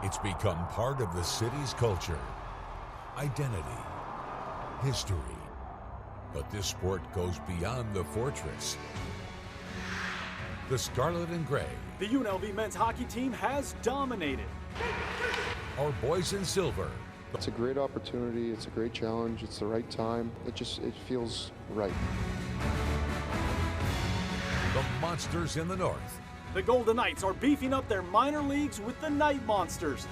It's become part of the city's culture, identity, history. But this sport goes beyond the fortress. The Scarlet and Gray. The UNLV men's hockey team has dominated. Our boys in silver. It's a great opportunity, it's a great challenge, it's the right time. It feels right. The Monsters in the north. The Golden Knights are beefing up their minor leagues with the Night Monsters.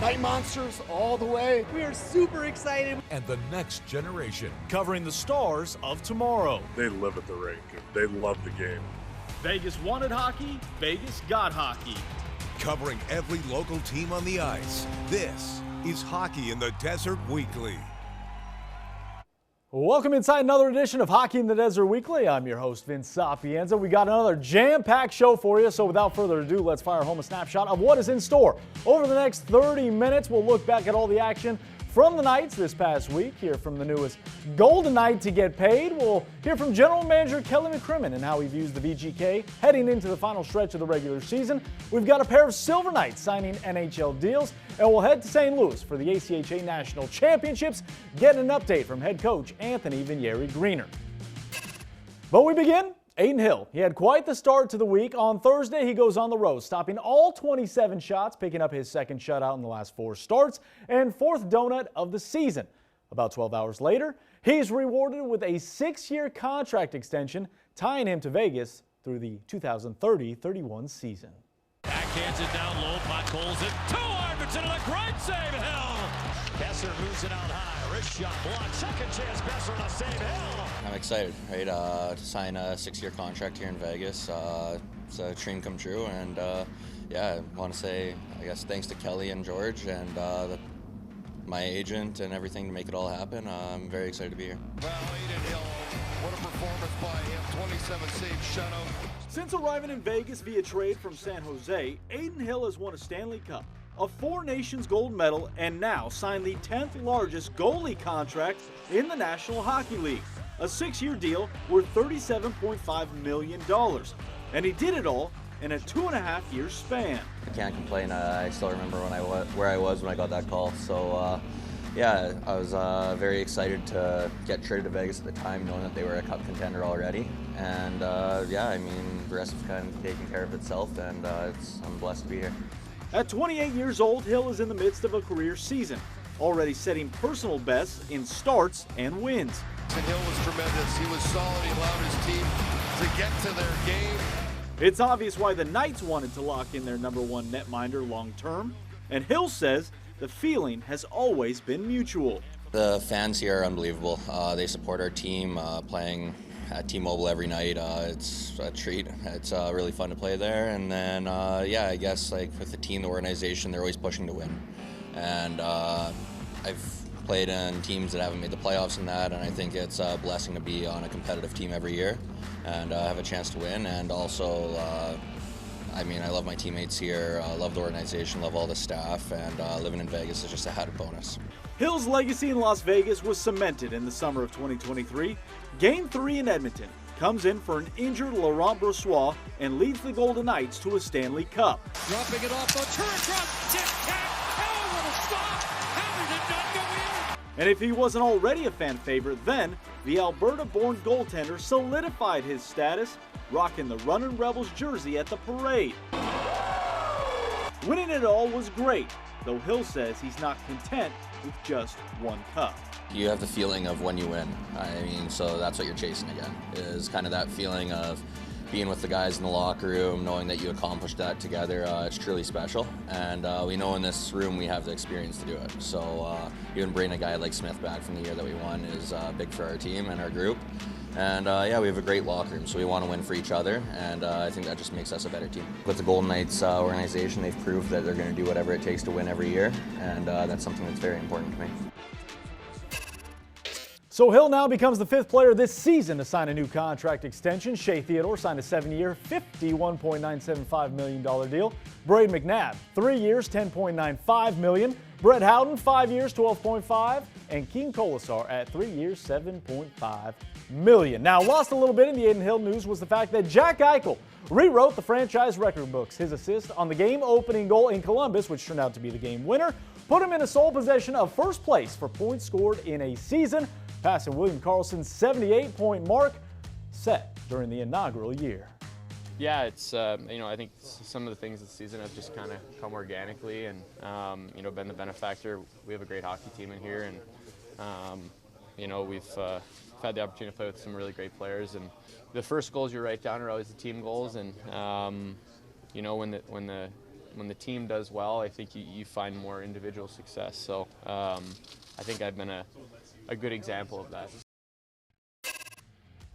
Night Monsters all the way. We are super excited. And the next generation. Covering the stars of tomorrow. They live at the rink. They love the game. Vegas wanted hockey, Vegas got hockey. Covering every local team on the ice. This is Hockey in the Desert Weekly. Welcome inside another edition of Hockey in the Desert Weekly. I'm your host, Vince Sapienza. We got another jam-packed show for you, so without further ado, let's fire home a snapshot of what is in store. Over the next 30 minutes, we'll look back at all the action from the Knights this past week, hear from the newest Golden Knight to get paid. We'll hear from General Manager Kelly McCrimmon and how he views the VGK heading into the final stretch of the regular season. We've got a pair of Silver Knights signing NHL deals, and we'll head to St. Louis for the ACHA National Championships, getting an update from head coach Anthony Greener. But we begin Adin Hill. He had quite the start to the week. On Thursday, he goes on the road, stopping all 27 shots, picking up his second shutout in the last 4 starts and 4th donut of the season. About 12 hours later, he's rewarded with a 6-year contract extension, tying him to Vegas through the 2030-31 season. Backhands it down low, pot calls it to Arvidsson, and a great save, Hill! Besser moves it out high, wrist shot blocked, second chance Besser on a save, Hill! I'm excited, right, to sign a 6-year contract here in Vegas. It's a dream come true, and yeah, I want to say, I guess, thanks to Kelly and George and my agent and everything to make it all happen. I'm very excited to be here. Well, Adin Hill, what a performance by him, 27 saves, shutout. Since arriving in Vegas via trade from San Jose, Adin Hill has won a Stanley Cup, a 4 Nations gold medal, and now signed the 10th largest goalie contract in the National Hockey League, a 6-year deal worth $37.5 million. And he did it all in a 2.5-year span. I can't complain. I still remember where I was when I got that call. So yeah, I was very excited to get traded to Vegas at the time, knowing that they were a cup contender already. And yeah, I mean, the rest is kind of taking care of itself, and I'm blessed to be here. At 28 years old, Hill is in the midst of a career season, already setting personal bests in starts and wins. And Hill was tremendous. He was solid. He allowed his team to get to their game. It's obvious why the Knights wanted to lock in their #1 netminder long term, and Hill says the feeling has always been mutual. The fans here are unbelievable. They support our team, playing at T-Mobile every night. It's a treat. It's really fun to play there. And then, yeah, I guess like with the team, the organization, they're always pushing to win. And I've played in teams that haven't made the playoffs and that, and I think it's a blessing to be on a competitive team every year and have a chance to win. And also, I mean, I love my teammates here, love the organization, love all the staff, and living in Vegas is just a added bonus. Hill's legacy in Las Vegas was cemented in the summer of 2023. Game 3 in Edmonton comes in for an injured Laurent Brossoit and leads the Golden Knights to a Stanley Cup. Dropping it off the turret drop, tip-tap, oh, what a stop! How did it not go in? And if he wasn't already a fan favorite then, the Alberta-born goaltender solidified his status, rocking the Runnin' Rebels jersey at the parade. Winning it all was great, though Hill says he's not content with just 1 cup. You have the feeling of when you win. I mean, so that's what you're chasing again, is kind of that feeling of being with the guys in the locker room, knowing that you accomplished that together. It's truly special, and we know in this room we have the experience to do it. So even bringing a guy like Smith back from the year that we won is big for our team and our group. And yeah, we have a great locker room, so we want to win for each other, and I think that just makes us a better team. With the Golden Knights organization, they've proved that they're going to do whatever it takes to win every year, and that's something that's very important to me. So Hill now becomes the 5th player this season to sign a new contract extension. Shea Theodore signed a 7-year, $51.975 million deal. Braden McNabb, 3 years, $10.95 million. Brett Howden, 5 years, $12.5, and King Kolasar at 3 years, $7.5 million. Now, lost a little bit in the Adin Hill news was the fact that Jack Eichel rewrote the franchise record books. His assist on the game-opening goal in Columbus, which turned out to be the game winner, put him in a sole possession of first place for points scored in a season, passing William Karlsson's 78-point mark set during the inaugural year. Yeah, it's, I think some of the things this season have just kind of come organically and, been the benefactor. We have a great hockey team in here, and, we've had the opportunity to play with some really great players. And the first goals you write down are always the team goals. And, when the team does well, I think you find more individual success. So I think I've been a good example of that.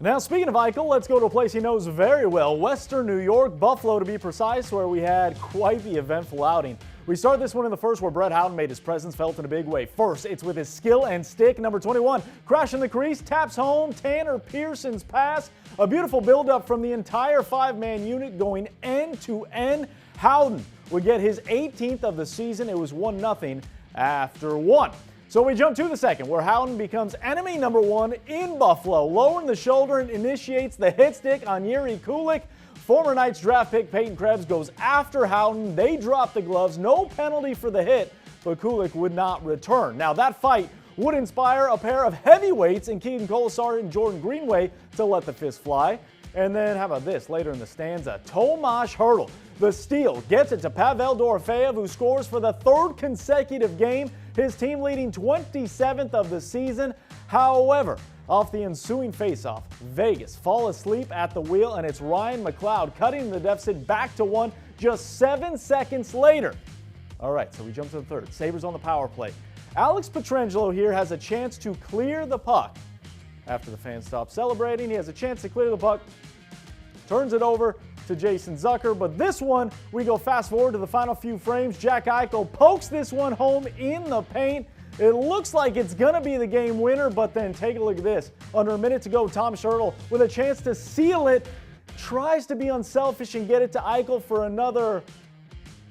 Now, speaking of Eichel, let's go to a place he knows very well, Western New York, Buffalo to be precise, where we had quite the eventful outing. We start this one in the first where Brett Howden made his presence felt in a big way. First, it's with his skill and stick. Number 21, crashing the crease, taps home Tanner Pearson's pass. A beautiful buildup from the entire five-man unit going end to end. Howden would get his 18th of the season. It was 1-0 after one. So we jump to the second, where Howden becomes enemy number one in Buffalo. Lowering the shoulder and initiates the hit stick on Yuri Kulik. Former Knights draft pick Peyton Krebs goes after Howden. They drop the gloves. No penalty for the hit, but Kulik would not return. Now that fight would inspire a pair of heavyweights in Keegan Kolesar and Jordan Greenway to let the fist fly. And then how about this? Later in the stanza, Tomas Hertl, the steal, gets it to Pavel Dorofeyev, who scores for the third consecutive game, his team leading 27th of the season. However, off the ensuing faceoff, Vegas fall asleep at the wheel, and it's Ryan McLeod cutting the deficit back to one just 7 seconds later. All right, so we jump to the third. Sabres on the power play. Alex Pietrangelo here has a chance to clear the puck. After the fans stop celebrating, he has a chance to clear the puck, turns it over to Jason Zucker, but this one, we go fast forward to the final few frames. Jack Eichel pokes this one home in the paint. It looks like it's going to be the game winner, but then take a look at this. Under a minute to go, Tomas Hertl, with a chance to seal it, tries to be unselfish and get it to Eichel for another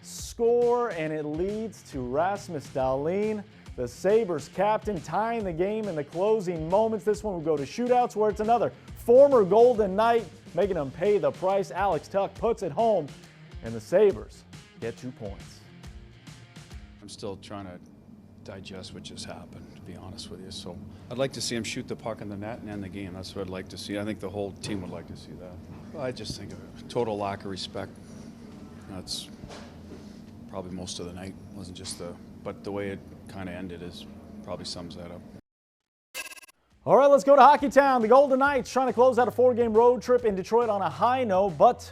score, and it leads to Rasmus Dahlin, the Sabres captain, tying the game in the closing moments. This one will go to shootouts, where it's another former Golden Knight making them pay the price. Alex Tuch puts it home, and the Sabres get 2 points. I'm still trying to digest what just happened, to be honest with you. So I'd like to see him shoot the puck in the net and end the game. That's what I'd like to see. I think the whole team would like to see that. Well, I just think of a total lack of respect. That's probably most of the night. It wasn't just but the way it kind of ended probably sums that up. All right, let's go to Hockey Town. The Golden Knights trying to close out a 4-game road trip in Detroit on a high note, but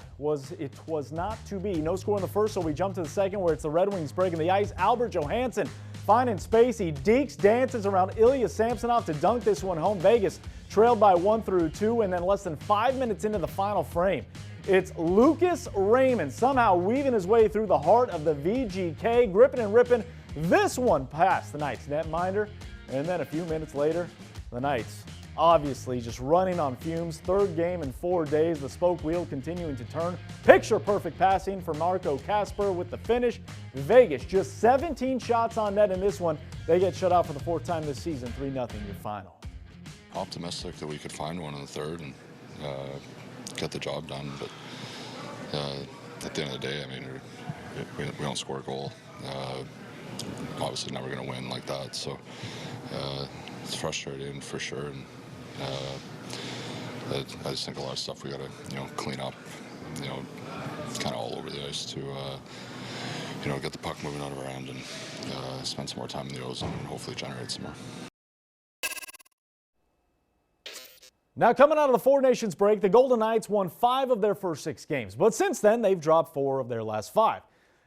it was not to be. No score in the first, so we jump to the second, where it's the Red Wings breaking the ice. Albert Johansson finding space. He dekes, dances around Ilya Samsonov to dunk this one home. Vegas trailed by 1-2, and then less than 5 minutes into the final frame, it's Lucas Raymond somehow weaving his way through the heart of the VGK, gripping and ripping this one past the Knights netminder. And then a few minutes later, the Knights obviously just running on fumes. Third game in 4 days, the spoke wheel continuing to turn. Picture perfect passing for Marco Kasper with the finish. Vegas just 17 shots on net in this one. They get shut out for the fourth time this season. 3-0 your final. Optimistic that we could find one in the third and get the job done, but at the end of the day, I mean, we don't score a goal. Obviously never going to win like that, so it's frustrating for sure, and I just think a lot of stuff we got to clean up, kind of all over the ice to get the puck moving out of our end and spend some more time in the ozone and hopefully generate some more. Now, coming out of the Four Nations break, the Golden Knights won 5 of their first 6 games, but since then they've dropped 4 of their last 5.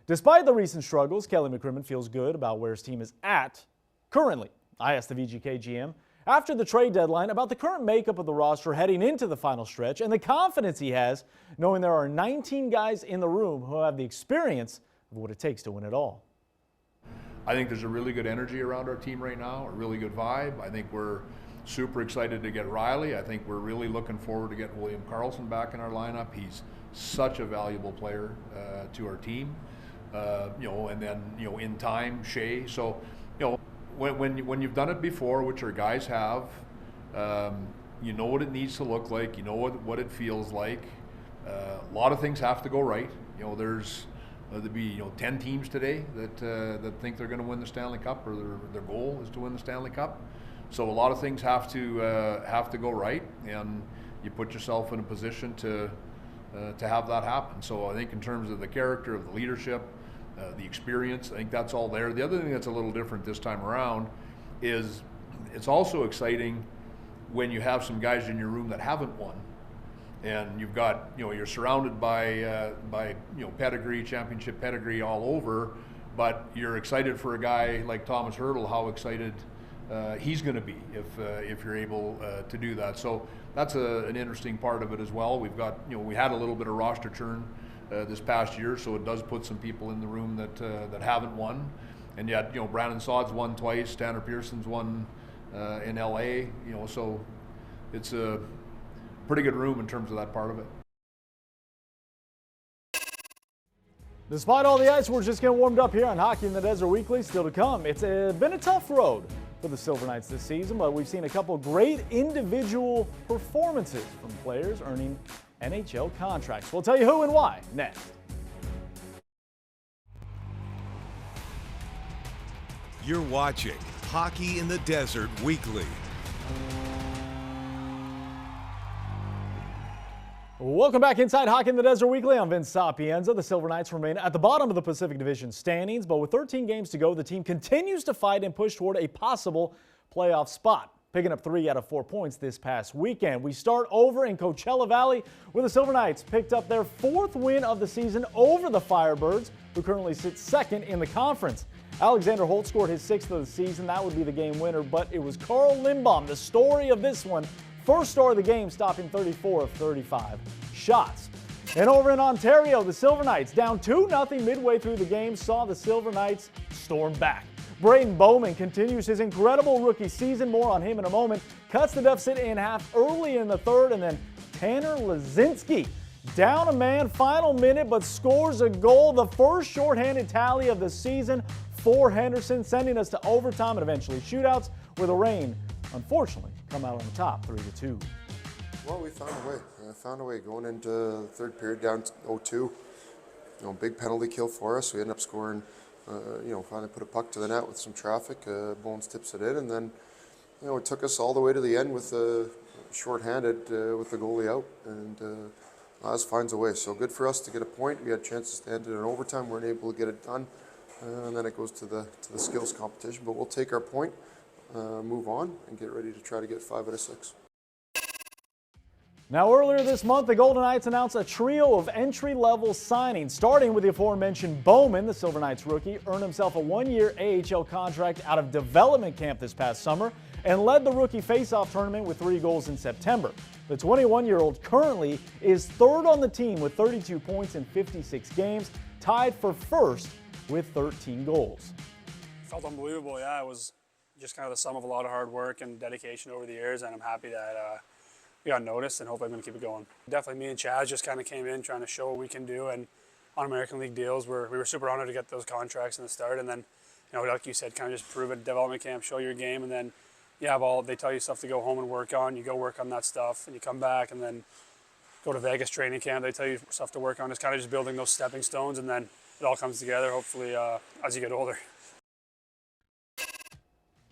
Despite the recent struggles, Kelly McCrimmon feels good about where his team is at currently. I asked the VGK GM after the trade deadline about the current makeup of the roster heading into the final stretch and the confidence he has knowing there are 19 guys in the room who have the experience of what it takes to win it all. I think there's a really good energy around our team right now, a really good vibe. I think we're super excited to get Riley. I think we're really looking forward to getting William Karlsson back in our lineup. He's such a valuable player to our team. And then, in time, Shea. So, when you've done it before, which our guys have, you know what it needs to look like, you know what it feels like. A lot of things have to go right. There's there'll be 10 teams today that think they're going to win the Stanley Cup, or their goal is to win the Stanley Cup. So a lot of things have to go right, and you put yourself in a position to have that happen. So I think in terms of the character, of the leadership, the experience, I think that's all there. The other thing that's a little different this time around is it's also exciting when you have some guys in your room that haven't won, and you've got you're surrounded by pedigree, championship pedigree all over, but you're excited for a guy like Thomas Hertl, how excited he's going to be if you're able to do that. So that's an interesting part of it as well. We've got we had a little bit of roster churn this past year, so it does put some people in the room that haven't won, and yet Brandon Saad's won twice, Tanner Pearson's won in LA, so it's a pretty good room in terms of that part of it. Despite all the ice, we're just getting warmed up here on Hockey in the Desert Weekly. Still to come. It's been a tough road for the Silver Knights this season, but we've seen a couple great individual performances from players earning NHL contracts. We'll tell you who and why next. You're watching Hockey in the Desert Weekly. Welcome back inside Hockey in the Desert Weekly. I'm Vince Sapienza. The Silver Knights remain at the bottom of the Pacific Division standings, but with 13 games to go, the team continues to fight and push toward a possible playoff spot, picking up 3 out of 4 points this past weekend. We start over in Coachella Valley, where the Silver Knights picked up their 4th win of the season over the Firebirds, who currently sit 2nd in the conference. Alexander Holt scored his 6th of the season. That would be the game winner, but it was Carl Lindbaum, the story of this one. First star of the game, stopping 34 of 35 shots. And over in Ontario, the Silver Knights, down 2-0 midway through the game, saw the Silver Knights storm back. Braden Bowman continues his incredible rookie season. More on him in a moment. Cuts the deficit in half early in the 3rd, and then Tanner Lazinski, down a man, final minute, but scores a goal. The first shorthanded tally of the season for Henderson, sending us to overtime and eventually shootouts, where the Reign, unfortunately, come out on the top 3-2. Well, we found a way. Found a way going into the 3rd period down 0-2. Big penalty kill for us. We end up scoring. Finally put a puck to the net with some traffic. Bones tips it in, and then it took us all the way to the end with shorthanded with the goalie out, and Laz finds a way. So good for us to get a point. We had chances to end it in overtime. Weren't able to get it done, and then it goes to the skills competition. But we'll take our point, move on, and get ready to try to get 5 out of 6. Now, earlier this month, the Golden Knights announced a trio of entry-level signings, starting with the aforementioned Bowman. The Silver Knights rookie earned himself a 1-year AHL contract out of development camp this past summer and led the rookie face-off tournament with 3 goals in September. The 21-year-old currently is 3rd on the team with 32 points in 56 games, tied for 1st with 13 goals. Felt unbelievable, yeah. It was just kind of the sum of a lot of hard work and dedication over the years, and I'm happy that we got noticed, and hopefully I'm going to keep it going. Definitely me and Chaz just kind of came in trying to show what we can do, and on American League deals, we were super honored to get those contracts in the start, and then, like you said, kind of just prove it, development camp, show your game, and then they tell you stuff to go home and work on. You go work on that stuff, and you come back, and then go to Vegas training camp. They tell you stuff to work on. It's kind of just building those stepping stones, and then it all comes together, hopefully, as you get older.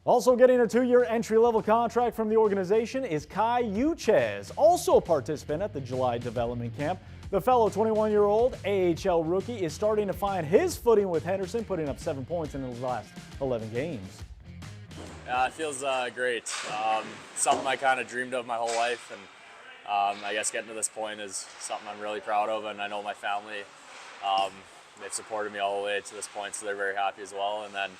Also getting a 2-year entry-level contract from the organization is Kai Uchez, also a participant at the July development camp. The fellow 21-year-old AHL rookie is starting to find his footing with Henderson, putting up 7 points in his last 11 games. Yeah, it feels great. Something I kind of dreamed of my whole life, and I guess getting to this point is something I'm really proud of, and I know my family, they've supported me all the way to this point, so they're very happy as well. And then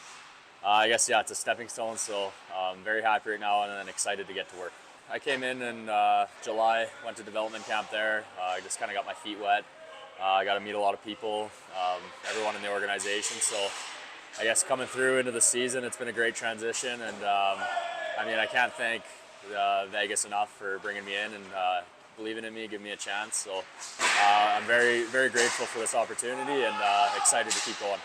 I guess, it's a stepping stone, so I'm very happy right now and then excited to get to work. I came in July, went to development camp there. I just kind of got my feet wet. I got to meet a lot of people, everyone in the organization. So I guess coming through into the season, it's been a great transition. And I can't thank Vegas enough for bringing me in and believing in me, giving me a chance. So I'm very, very grateful for this opportunity and excited to keep going.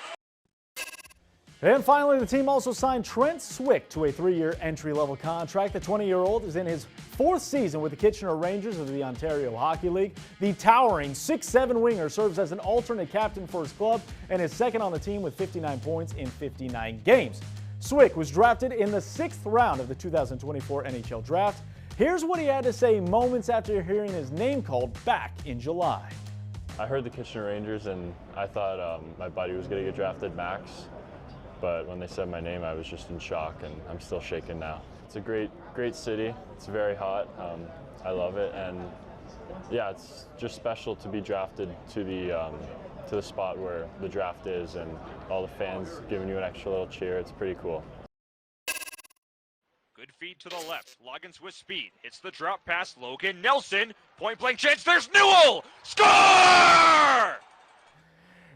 And finally, the team also signed Trent Swick to a 3-year entry-level contract. The 20-year-old is in his 4th season with the Kitchener Rangers of the Ontario Hockey League. The towering 6'7" winger serves as an alternate captain for his club and is second on the team with 59 points in 59 games. Swick was drafted in the 6th round of the 2024 NHL Draft. Here's what he had to say moments after hearing his name called back in July. I heard the Kitchener Rangers and I thought my buddy was going to get drafted max. But when they said my name, I was just in shock, and I'm still shaking now. It's a great city. It's very hot. I love it, and yeah, it's just special to be drafted to the spot where the draft is, and all the fans giving you an extra little cheer. It's pretty cool. Good feed to the left. Loggins with speed. Hits the drop pass. Logan Nelson. Point blank chance. There's Newell. Score!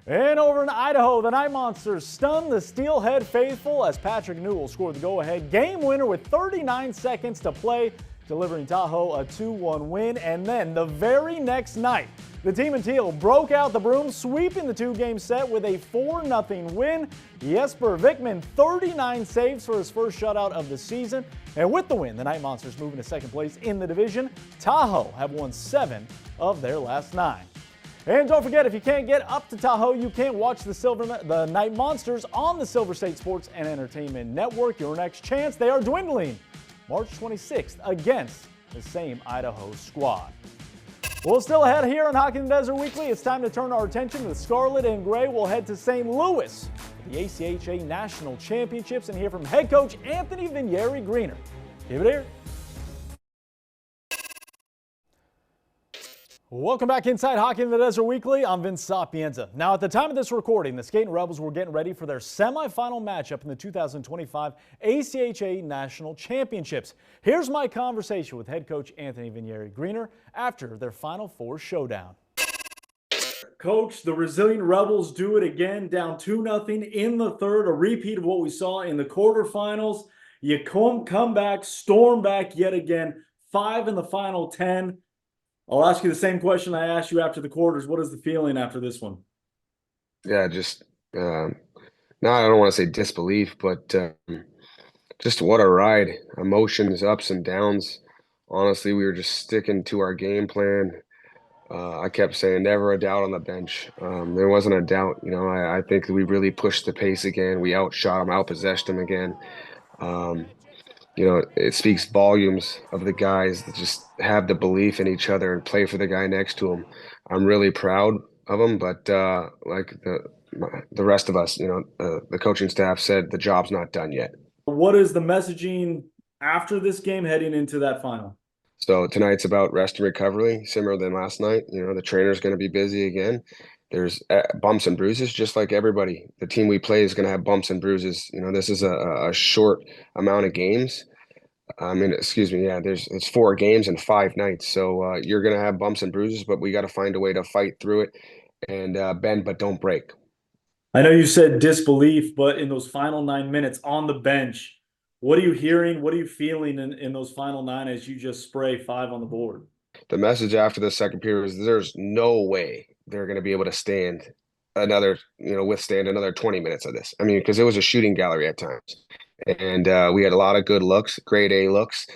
And over in Idaho, the Night Monsters stunned the Steelhead faithful as Patrick Newell scored the go-ahead game winner with 39 seconds to play, delivering Tahoe a 2-1 win. And then the very next night, the team in teal broke out the broom, sweeping the 2-game set with a 4-0 win. Jesper Vikman, 39 saves for his first shutout of the season. And with the win, the Night Monsters move into second place in the division. Tahoe have won 7 of their last 9. And don't forget, if you can't get up to Tahoe, you can watch the Night Monsters on the Silver State Sports and Entertainment Network. Your next chance, they are dwindling March 26th against the same Idaho squad. Well, still ahead here on Hockey in the Desert Weekly, it's time to turn our attention to the Scarlet and Gray. We'll head to St. Louis for the ACHA National Championships and hear from head coach Anthony Greener. Give it here. Welcome back inside Hockey in the Desert Weekly. I'm Vince Sapienza. Now, at the time of this recording, the Skatin Rebels were getting ready for their semifinal matchup in the 2025 ACHA National Championships. Here's my conversation with head coach Anthony Greener after their Final Four showdown. Coach, the resilient Rebels do it again, down 2-0 in the third, a repeat of what we saw in the quarterfinals. You come back, storm back yet again, 5 in the final 10. I'll ask you the same question I asked you after the quarters. What is the feeling after this one? Yeah, just now I don't want to say disbelief, but just what a ride. Emotions, ups and downs. Honestly, we were just sticking to our game plan. I kept saying never a doubt on the bench. There wasn't a doubt. You know, I think we really pushed the pace again. We outshot them, outpossessed them again. You know, it speaks volumes of the guys that just have the belief in each other and play for the guy next to them. I'm really proud of them, but like the rest of us, you know, the coaching staff said the job's not done yet. What is the messaging after this game heading into that final? So tonight's about rest and recovery, similar than last night. You know, the trainer's going to be busy again. There's bumps and bruises, just like everybody. The team we play is going to have bumps and bruises. You know, this is a short amount of games. I mean, excuse me, yeah, it's 4 games and 5 nights. So you're going to have bumps and bruises, but we got to find a way to fight through it and bend but don't break. I know you said disbelief, but in those final 9 minutes on the bench, what are you hearing? What are you feeling in those final 9 as you just spray 5 on the board? The message after the second period was there's no way they're going to be able to withstand another 20 minutes of this. I mean, because it was a shooting gallery at times. And we had a lot of good looks, grade A looks.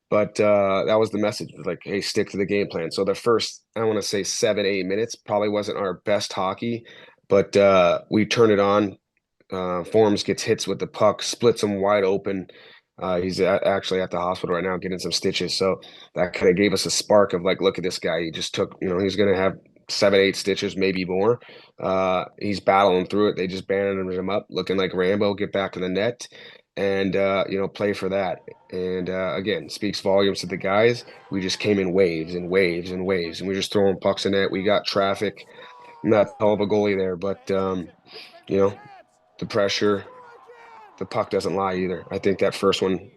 But that was the message, like, hey, stick to the game plan. So the first, I want to say 7-8 minutes probably wasn't our best hockey, but we turn it on. Forms gets hits with the puck, splits him wide open. He's actually at the hospital right now getting some stitches. So that kind of gave us a spark of like, look at this guy. He just took, you know, he's going to have 7-8 stitches, maybe more. He's battling through it. They just bandaged him up, looking like Rambo, get back to the net and, you know, play for that. And again, speaks volumes to the guys. We just came in waves and waves and waves, and we're just throwing pucks in net. We got traffic. Not hell of a goalie there, but, you know, the pressure, the puck doesn't lie either. I think that first one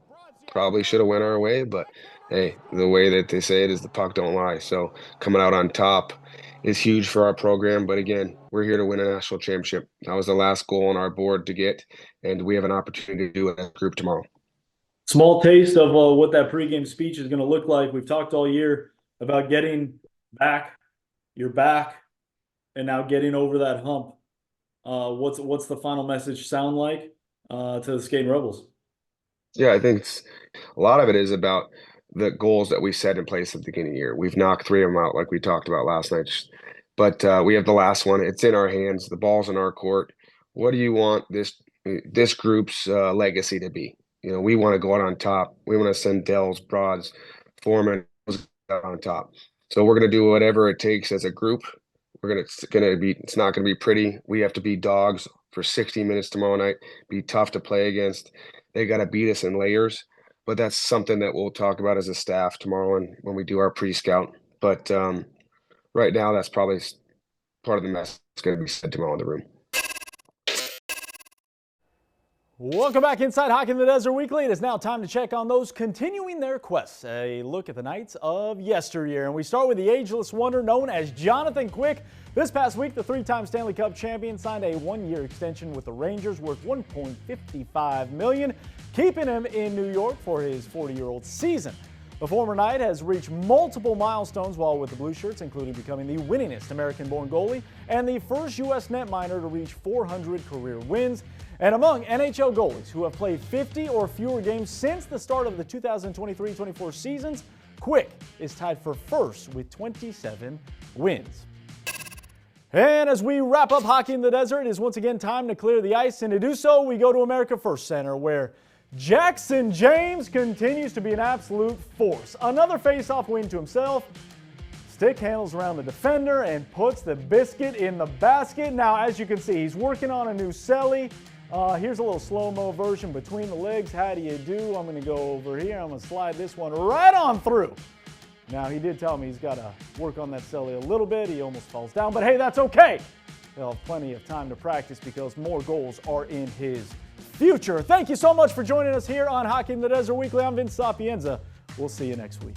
probably should have went our way, but hey, the way that they say it is the puck don't lie. So coming out on top is huge for our program. But again, we're here to win a national championship. That was the last goal on our board to get, and we have an opportunity to do it as a group tomorrow. Small taste of what that pregame speech is going to look like. We've talked all year about getting back, you're back, and now getting over that hump. What's the final message sound like? to the Skatin Rebels? Yeah, I think a lot of it is about the goals that we set in place at the beginning of the year. We've knocked 3 of them out, like we talked about last night. But we have the last one. It's in our hands. The ball's in our court. What do you want this group's legacy to be? You know, we want to go out on top. We want to send Dells, Broads, Foreman out on top. So we're going to do whatever it takes as a group. It's not going to be pretty. We have to be dogs for 60 minutes tomorrow night. Be tough to play against. They got to beat us in layers. But that's something that we'll talk about as a staff tomorrow and when we do our pre-scout. But right now, that's probably part of the message that's going to be said tomorrow in the room. Welcome back inside Hockey in the Desert Weekly. It is now time to check on those continuing their quests. A look at the Knights of yesteryear. And we start with the ageless wonder known as Jonathan Quick. This past week, the 3-time Stanley Cup champion signed a 1-year extension with the Rangers worth $1.55 million, keeping him in New York for his 40-year-old season. The former Knight has reached multiple milestones while with the Blue Shirts, including becoming the winningest American-born goalie and the first U.S. netminer to reach 400 career wins. And among NHL goalies who have played 50 or fewer games since the start of the 2023-24 seasons, Quick is tied for first with 27 wins. And as we wrap up Hockey in the Desert, it is once again time to clear the ice. And to do so, we go to America First Center, where Jackson James continues to be an absolute force. Another face-off win to himself. Stick handles around the defender and puts the biscuit in the basket. Now, as you can see, he's working on a new celly. Here's a little slow-mo version between the legs. How do you do? I'm going to go over here. I'm going to slide this one right on through. Now, he did tell me he's got to work on that celly a little bit. He almost falls down, but hey, that's okay. They'll have plenty of time to practice because more goals are in his future. Thank you so much for joining us here on Hockey in the Desert Weekly. I'm Vince Sapienza. We'll see you next week.